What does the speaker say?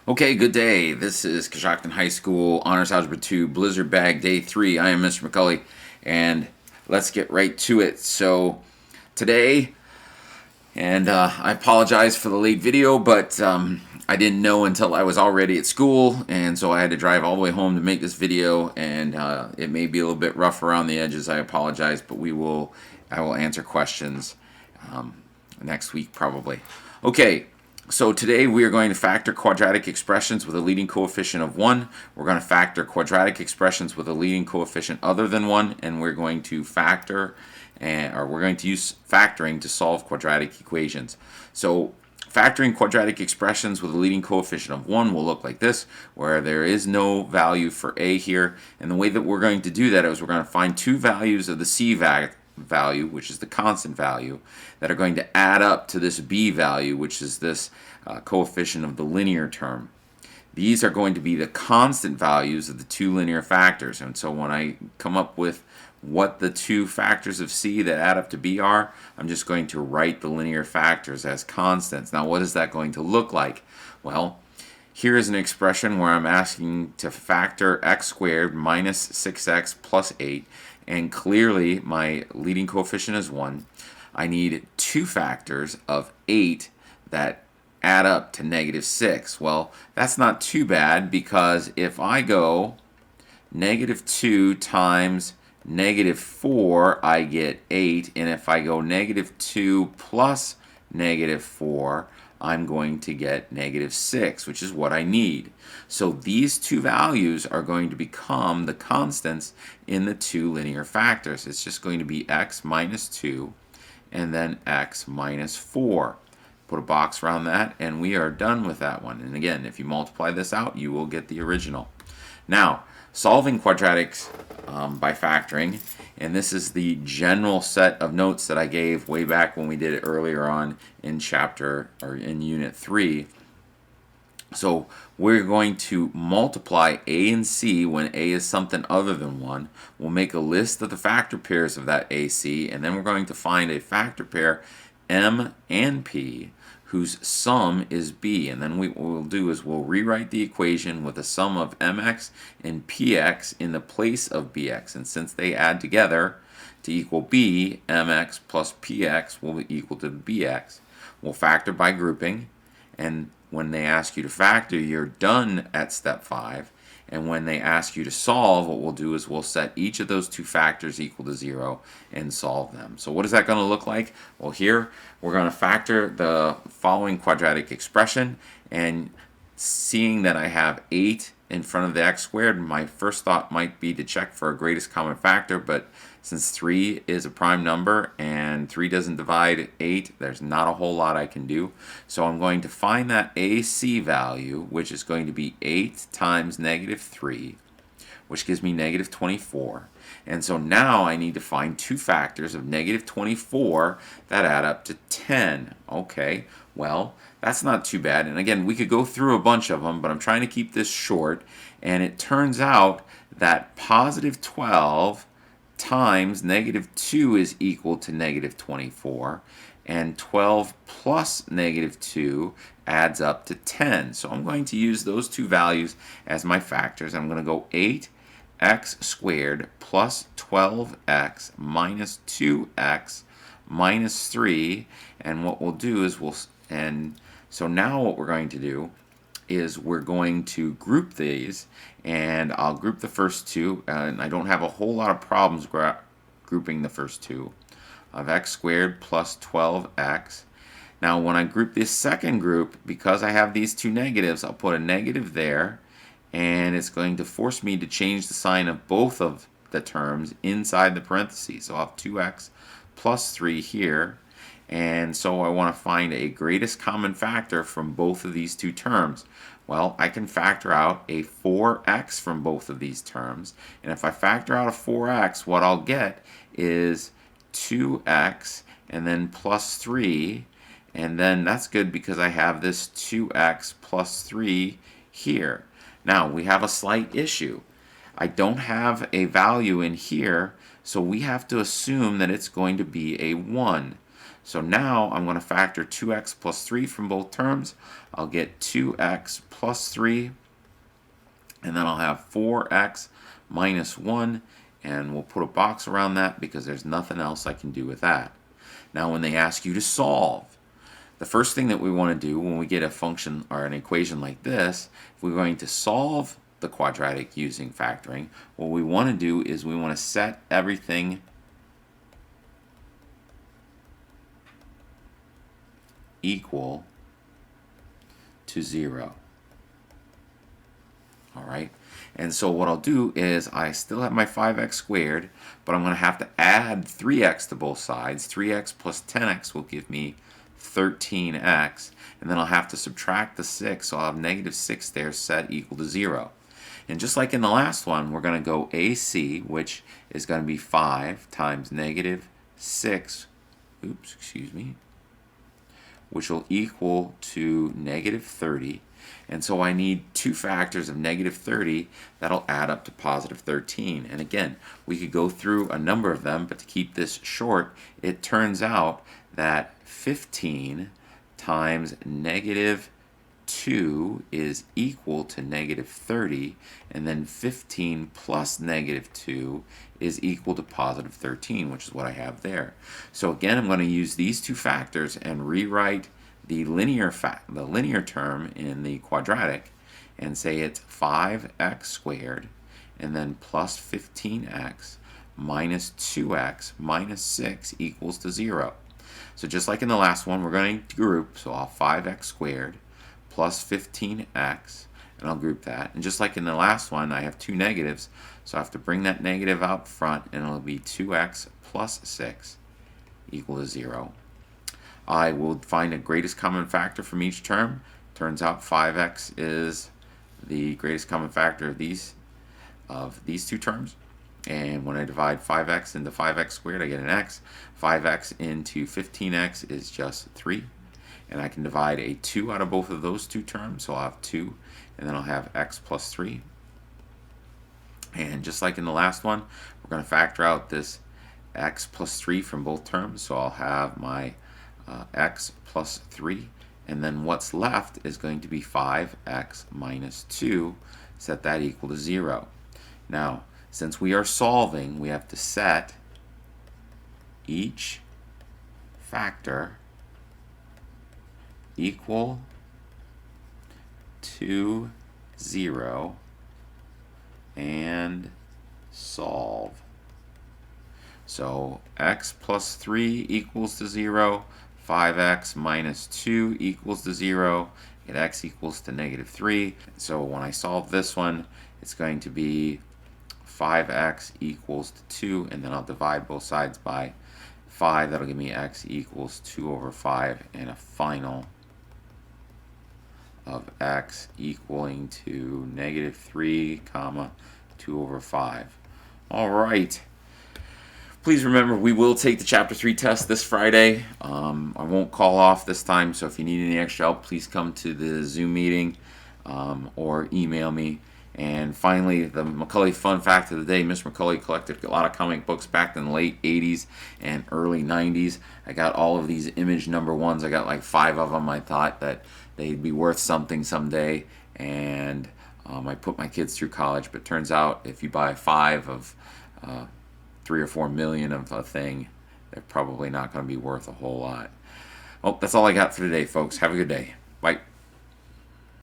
Okay, good day. This is Coshocton High School Honors Algebra 2 Blizzard Bag Day 3. I am Mr. McCully, and let's get right to it. So, today, I apologize for the late video, but I didn't know until I was already at school, and so I had to drive all the way home to make this video, and it may be a little bit rough around the edges. I apologize, but I will answer questions next week probably. Okay. So today we are going to factor quadratic expressions with a leading coefficient of 1. We're going to factor quadratic expressions with a leading coefficient other than 1, and we're going to use factoring to solve quadratic equations. So factoring quadratic expressions with a leading coefficient of 1 will look like this, where there is no value for a here. And the way that we're going to do that is we're going to find two values of the c value, which is the constant value, that are going to add up to this b value, which is this coefficient of the linear term. These are going to be the constant values of the two linear factors. And so when I come up with what the two factors of c that add up to b are, I'm just going to write the linear factors as constants. Now, what is that going to look like? Well, here is an expression where I'm asking to factor x squared minus 6x plus 8, and clearly my leading coefficient is 1. I need two factors of 8 that add up to negative 6. Well, that's not too bad, because if I go negative 2 times negative 4, I get 8, and if I go negative 2 plus negative 4, I'm going to get negative 6, which is what I need. So these two values are going to become the constants in the two linear factors. It's just going to be x minus 2 and then x minus 4. Put a box around that, and we are done with that one. And again, if you multiply this out, you will get the original. Now, solving quadratics by factoring, and this is the general set of notes that I gave way back when we did it earlier on in in unit 3. So we're going to multiply a and c when a is something other than 1. We'll make a list of the factor pairs of that ac, and then we're going to find a factor pair m and p whose sum is b. And then what we'll do is we'll rewrite the equation with a sum of mx and px in the place of bx. And since they add together to equal b, mx plus px will be equal to bx. We'll factor by grouping, and when they ask you to factor, you're done at step 5. And when they ask you to solve, what we'll do is we'll set each of those two factors equal to 0 and solve them. So what is that going to look like? Well, here we're going to factor the following quadratic expression, and seeing that I have 8 in front of the x squared, my first thought might be to check for a greatest common factor, but since 3 is a prime number and 3 doesn't divide 8, there's not a whole lot I can do. So I'm going to find that AC value, which is going to be 8 times negative 3, which gives me negative 24. And so now I need to find two factors of negative 24 that add up to 10. Okay, well, that's not too bad. And again, we could go through a bunch of them, but I'm trying to keep this short. And it turns out that positive 12 times negative 2 is equal to negative 24, and 12 plus negative 2 adds up to 10. So I'm going to use those two values as my factors. I'm going to go 8x squared plus 12x minus 2x minus 3, and what we'll do is so now what we're going to do is we're going to group these, and I'll group the first two, and I don't have a whole lot of problems grouping the first two of x squared plus 12x. Now when I group this second group, because I have these two negatives, I'll put a negative there, and it's going to force me to change the sign of both of the terms inside the parentheses. So I'll have 2x plus 3 here. And so I want to find a greatest common factor from both of these two terms. Well, I can factor out a 4x from both of these terms. And if I factor out a 4x, what I'll get is 2x and then plus 3. And then that's good because I have this 2x plus 3 here. Now, we have a slight issue. I don't have a value in here, so we have to assume that it's going to be a 1. So now I'm going to factor 2x plus 3 from both terms. I'll get 2x plus 3, and then I'll have 4x minus 1, and we'll put a box around that because there's nothing else I can do with that. Now when they ask you to solve, the first thing that we want to do when we get a function or an equation like this, if we're going to solve the quadratic using factoring, what we want to do is we want to set everything equal to 0. All right, and so what I'll do is I still have my 5x squared, but I'm going to have to add 3x to both sides. 3x plus 10x will give me 13x, and then I'll have to subtract the 6, so I'll have negative 6 there set equal to 0. And just like in the last one, we're going to go AC, which is going to be 5 times negative 6, which will equal to negative 30. And so I need two factors of negative 30 that'll add up to positive 13. And again, we could go through a number of them, but to keep this short, it turns out that 15 times negative 2 is equal to negative 30, and then 15 plus negative 2 is equal to positive 13, which is what I have there. So again, I'm going to use these two factors and rewrite the linear term in the quadratic and say it's 5x squared and then plus 15x minus 2x minus 6 equals to 0. So just like in the last one, we're going to group, so I'll 5x squared plus 15x, and I'll group that. And just like in the last one, I have two negatives, so I have to bring that negative out front, and it'll be 2x plus 6 equal to 0. I will find a greatest common factor from each term. Turns out 5x is the greatest common factor of these two terms. And when I divide 5x into 5x squared, I get an x. 5x into 15x is just 3. And I can divide a 2 out of both of those two terms, so I'll have 2, and then I'll have x plus 3. And just like in the last one, we're going to factor out this x plus 3 from both terms, so I'll have my x plus 3, and then what's left is going to be 5x minus 2, set that equal to 0. Now, since we are solving, we have to set each factor equal to 0 and solve. So x plus 3 equals to 0, 5x minus 2 equals to 0, and x equals to negative 3. So when I solve this one, it's going to be 5x equals to 2, and then I'll divide both sides by 5. That'll give me x equals 2 over 5, and a final of x equaling to negative 3, comma, 2 over 5. All right. Please remember, we will take the Chapter 3 test this Friday. I won't call off this time, so if you need any extra help, please come to the Zoom meeting or email me. And finally, the McCully fun fact of the day, Mr. McCully collected a lot of comic books back in the late 80s and early 90s. I got all of these image number ones. I got like 5 of them. I thought that they'd be worth something someday, and I put my kids through college. But turns out if you buy 5 of 3 or 4 million of a thing, they're probably not going to be worth a whole lot. Well, that's all I got for today, folks. Have a good day. Bye.